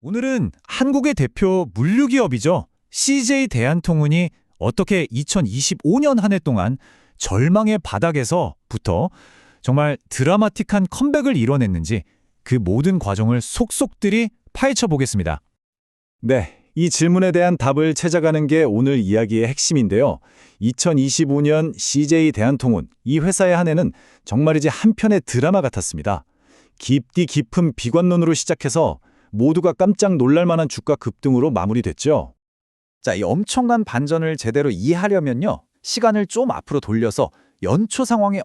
오늘은 한국의 대표 물류기업이죠. CJ 대한통운이 어떻게 2025년 한 해 동안 절망의 바닥에서부터 정말 드라마틱한 컴백을 이뤄냈는지 그 모든 과정을 속속들이 파헤쳐 보겠습니다. 네, 이 질문에 대한 답을 찾아가는 게 오늘 이야기의 핵심인데요. 2025년 CJ 대한통운, 이 회사의 한 해는 정말이지 한편의 드라마 같았습니다. 깊디 깊은 비관론으로 시작해서 모두가 깜짝 놀랄 만한 주가 급등으로 마무리됐죠. 자, 이 엄청난 반전을 제대로 이해하려면요. 시간을 좀 앞으로 돌려서 연초 상황이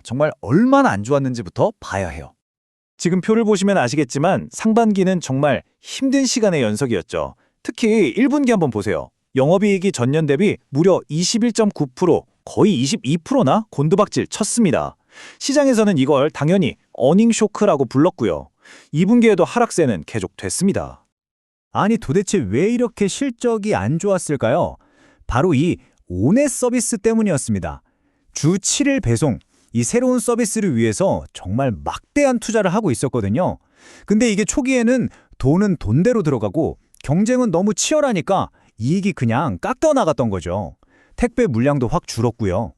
정말 얼마나 안 좋았는지부터 봐야 해요. 지금 표를 보시면 아시겠지만 상반기는 정말 힘든 시간의 연속이었죠. 특히 1분기 한번 보세요. 영업이익이 전년 대비 무려 21.9%, 거의 22%나 곤두박질 쳤습니다. 시장에서는 이걸 당연히 어닝 쇼크라고 불렀고요. 2분기에도 하락세는 계속됐습니다. 아니 도대체 왜 이렇게 실적이 안 좋았을까요? 바로 이 오넷 서비스 때문이었습니다. 주 7일 배송, 이 새로운 서비스를 위해서 정말 막대한 투자를 하고 있었거든요. 근데 이게 초기에는 돈은 돈대로 들어가고 경쟁은 너무 치열하니까 이익이 그냥 깎여 나갔던 거죠. 택배 물량도 확 줄었고요.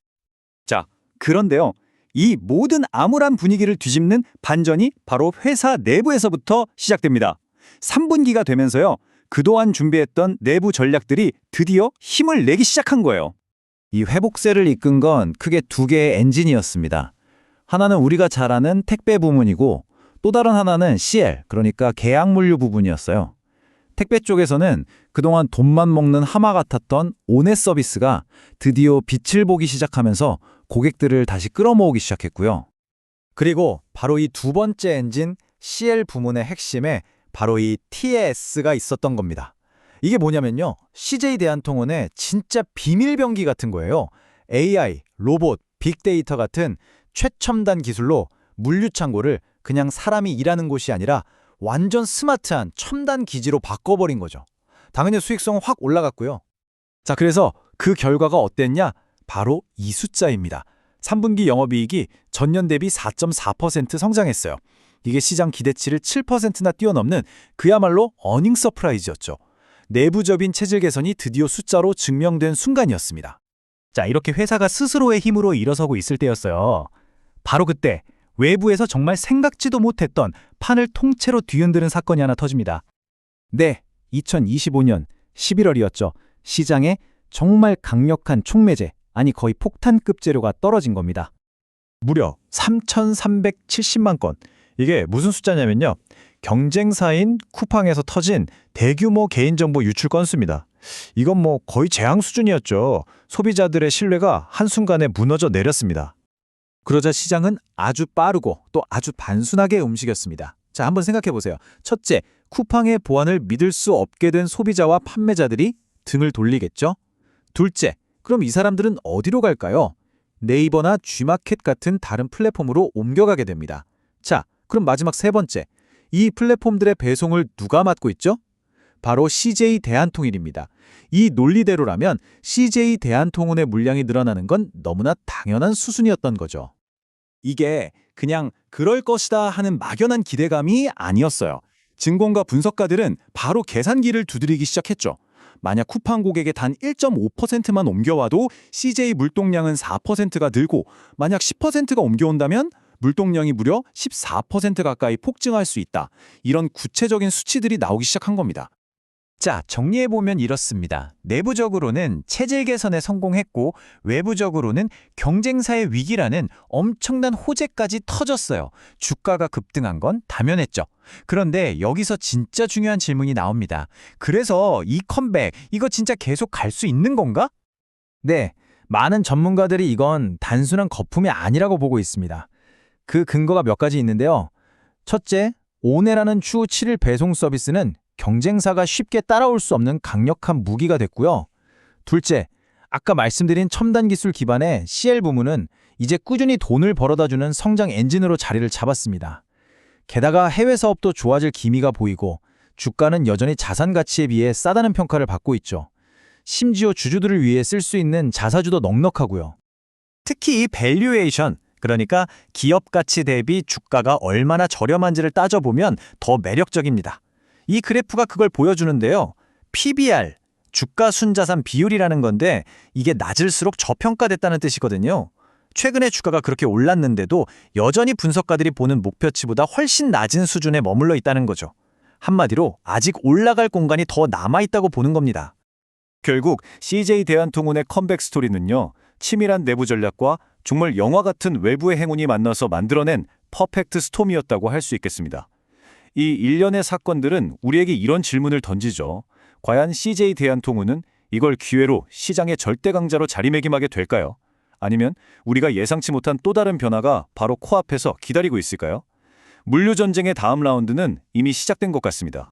자, 그런데요. 이 모든 암울한 분위기를 뒤집는 반전이 바로 회사 내부에서부터 시작됩니다. 3분기가 되면서요. 그동안 준비했던 내부 전략들이 드디어 힘을 내기 시작한 거예요. 이 회복세를 이끈 건 크게 두 개의 엔진이었습니다. 하나는 우리가 잘 아는 택배 부문이고 또 다른 하나는 CL, 그러니까 계약물류 부분이었어요. 택배 쪽에서는 그동안 돈만 먹는 하마 같았던 오넷 서비스가 드디어 빛을 보기 시작하면서 고객들을 다시 끌어모으기 시작했고요. 그리고 바로 이 두 번째 엔진 CL 부문의 핵심에 바로 이 TS가 있었던 겁니다. 이게 뭐냐면요. CJ 대한통운의 진짜 비밀병기 같은 거예요. AI, 로봇, 빅데이터 같은 최첨단 기술로 물류창고를 그냥 사람이 일하는 곳이 아니라 완전 스마트한 첨단 기지로 바꿔버린 거죠. 당연히 수익성은 확 올라갔고요. 자, 그래서 그 결과가 어땠냐? 바로 이 숫자입니다. 3분기 영업이익이 전년 대비 4.4% 성장했어요. 이게 시장 기대치를 7%나 뛰어넘는 그야말로 어닝 서프라이즈였죠. 내부적인 체질 개선이 드디어 숫자로 증명된 순간이었습니다. 자, 이렇게 회사가 스스로의 힘으로 일어서고 있을 때였어요. 바로 그때 외부에서 정말 생각지도 못했던 판을 통째로 뒤흔드는 사건이 하나 터집니다. 네, 2025년 11월이었죠. 시장에 정말 강력한 촉매제, 아니 거의 폭탄급 재료가 떨어진 겁니다. 무려 3,370만 건. 이게 무슨 숫자냐면요. 경쟁사인 쿠팡에서 터진 대규모 개인정보 유출 건수입니다. 이건 뭐 거의 재앙 수준이었죠. 소비자들의 신뢰가 한순간에 무너져 내렸습니다. 그러자 시장은 아주 빠르고 또 아주 단순하게 움직였습니다. 자, 한번 생각해 보세요. 첫째, 쿠팡의 보안을 믿을 수 없게 된 소비자와 판매자들이 등을 돌리겠죠? 둘째, 그럼 이 사람들은 어디로 갈까요? 네이버나 G마켓 같은 다른 플랫폼으로 옮겨가게 됩니다. 자, 그럼 마지막 세 번째, 이 플랫폼들의 배송을 누가 맡고 있죠? 바로 CJ 대한통운입니다. 이 논리대로라면 CJ 대한통운의 물량이 늘어나는 건 너무나 당연한 수순이었던 거죠. 이게 그냥 그럴 것이다 하는 막연한 기대감이 아니었어요. 증권가 분석가들은 바로 계산기를 두드리기 시작했죠. 만약 쿠팡 고객의 단 1.5%만 옮겨와도 CJ 물동량은 4%가 늘고 만약 10%가 옮겨온다면 물동량이 무려 14% 가까이 폭증할 수 있다. 이런 구체적인 수치들이 나오기 시작한 겁니다. 자, 정리해보면 이렇습니다. 내부적으로는 체질 개선에 성공했고 외부적으로는 경쟁사의 위기라는 엄청난 호재까지 터졌어요. 주가가 급등한 건 당연했죠. 그런데 여기서 진짜 중요한 질문이 나옵니다. 그래서 이 컴백, 이거 진짜 계속 갈 수 있는 건가? 네, 많은 전문가들이 이건 단순한 거품이 아니라고 보고 있습니다. 그 근거가 몇 가지 있는데요. 첫째, 오네라는 주 7일 배송 서비스는 경쟁사가 쉽게 따라올 수 없는 강력한 무기가 됐고요. 둘째, 아까 말씀드린 첨단 기술 기반의 CL 부문은 이제 꾸준히 돈을 벌어다주는 성장 엔진으로 자리를 잡았습니다. 게다가 해외 사업도 좋아질 기미가 보이고 주가는 여전히 자산 가치에 비해 싸다는 평가를 받고 있죠. 심지어 주주들을 위해 쓸 수 있는 자사주도 넉넉하고요. 특히 이 밸류에이션, 그러니까 기업 가치 대비 주가가 얼마나 저렴한지를 따져보면 더 매력적입니다. 이 그래프가 그걸 보여주는데요. PBR, 주가 순자산 비율이라는 건데 이게 낮을수록 저평가됐다는 뜻이거든요. 최근에 주가가 그렇게 올랐는데도 여전히 분석가들이 보는 목표치보다 훨씬 낮은 수준에 머물러 있다는 거죠. 한마디로 아직 올라갈 공간이 더 남아있다고 보는 겁니다. 결국 CJ 대한통운의 컴백 스토리는요. 치밀한 내부 전략과 정말 영화 같은 외부의 행운이 만나서 만들어낸 퍼펙트 스톰이었다고 할 수 있겠습니다. 이 일련의 사건들은 우리에게 이런 질문을 던지죠. 과연 CJ 대한통운은 이걸 기회로 시장의 절대 강자로 자리매김하게 될까요? 아니면 우리가 예상치 못한 또 다른 변화가 바로 코앞에서 기다리고 있을까요? 물류전쟁의 다음 라운드는 이미 시작된 것 같습니다.